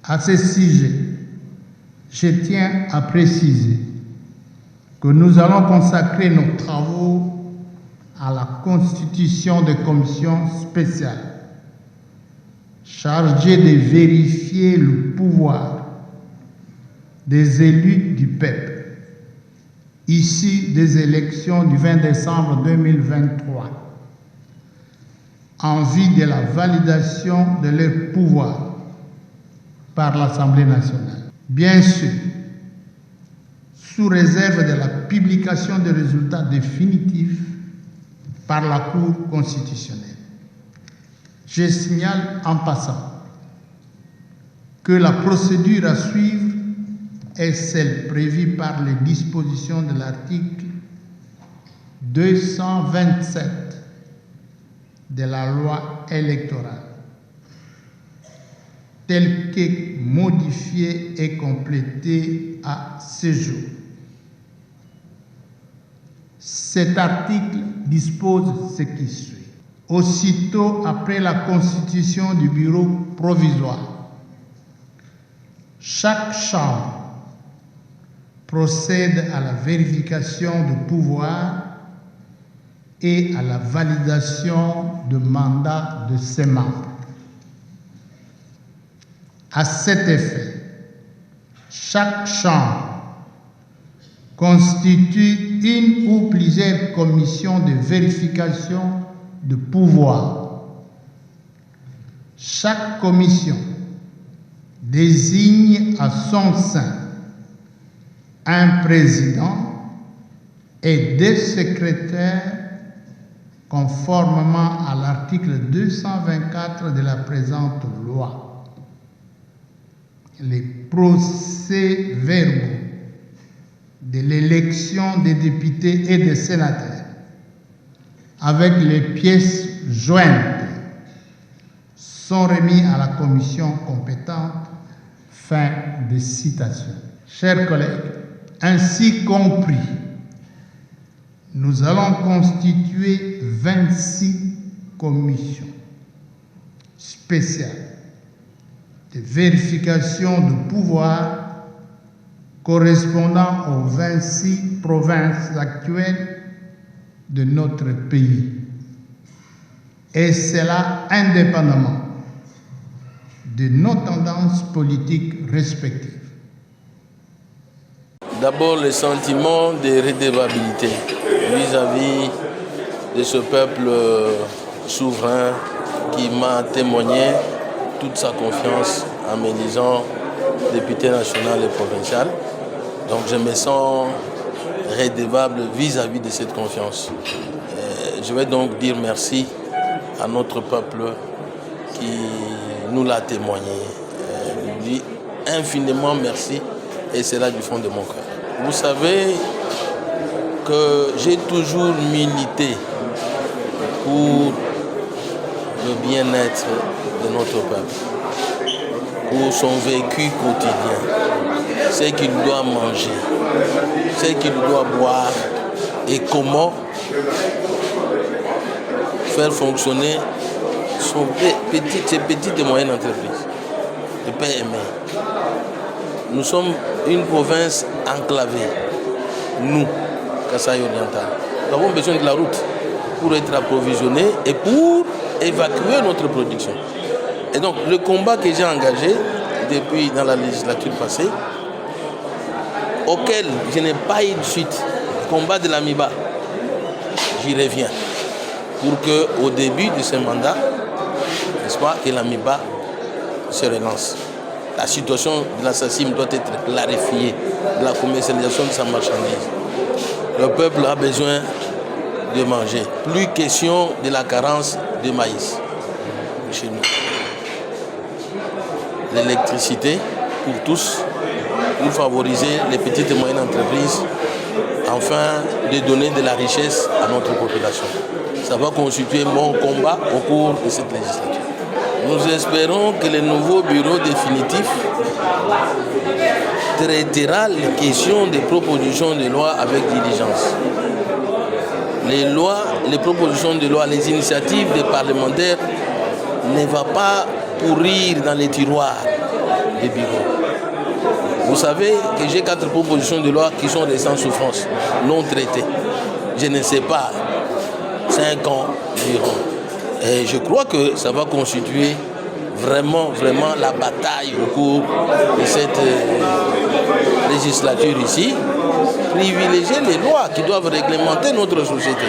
À ce sujet, je tiens à préciser que nous allons consacrer nos travaux à la constitution de commissions spéciales chargées de vérifier le pouvoir des élus du peuple issus des élections du 20 décembre 2023 en vue de la validation de leur pouvoir par l'Assemblée nationale. Bien sûr, sous réserve de la publication des résultats définitifs par la Cour constitutionnelle. Je signale en passant que la procédure à suivre est celle prévue par les dispositions de l'article 227 de la loi électorale, telle que modifiée et complétée à ce jour. Cet article dispose ce qui suit. Aussitôt après la constitution du bureau provisoire, chaque chambre procède à la vérification du pouvoir et à la validation du mandat de ses membres. À cet effet, chaque chambre constitue une ou plusieurs commissions de vérification de pouvoir. Chaque commission désigne à son sein un président et deux secrétaires conformément à l'article 224 de la présente loi. Les procès-verbaux de l'élection des députés et des sénateurs avec les pièces jointes sont remis à la commission compétente. Fin de citation. Chers collègues, ainsi compris, nous allons constituer 26 commissions spéciales de vérification du pouvoir correspondant aux 26 provinces actuelles de notre pays. Et cela indépendamment de nos tendances politiques respectives. D'abord, le sentiment de redevabilité vis-à-vis de ce peuple souverain qui m'a témoigné toute sa confiance en m'élisant député national et provincial. Donc je me sens redevable vis-à-vis de cette confiance. Je vais donc dire merci à notre peuple qui nous l'a témoigné. Je dis infiniment merci et c'est là du fond de mon cœur. Vous savez que j'ai toujours milité pour le bien-être de notre peuple, pour son vécu quotidien, ce qu'il doit manger, ce qu'il doit boire et comment faire fonctionner ses petites et moyennes entreprises, de PME. Nous sommes une province enclavée, nous, Kasaï Oriental. Nous avons besoin de la route pour être approvisionnés et pour évacuer notre production. Et donc, le combat que j'ai engagé depuis dans la législature passée, auquel je n'ai pas eu de suite, le combat de l'AMIBA, j'y reviens. Pour qu'au début de ce mandat, n'est-ce pas, que l'AMIBA se relance. La situation de l'assassin doit être clarifiée, de la commercialisation de sa marchandise. Le peuple a besoin de manger. Plus question de la carence de maïs chez nous. L'électricité pour tous, pour favoriser les petites et moyennes entreprises, afin de donner de la richesse à notre population. Ça va constituer mon combat au cours de cette législature. Nous espérons que le nouveau bureau définitif traitera les questions des propositions de loi avec diligence. Les propositions de loi, les initiatives des parlementaires ne vont pas pourrir dans les tiroirs des bureaux. Vous savez que j'ai 4 propositions de loi qui sont restées en souffrance, non traitées. Je ne sais pas, 5 ans environ. Et je crois que ça va constituer vraiment la bataille au cours de cette législature ici. Privilégier les lois qui doivent réglementer notre société.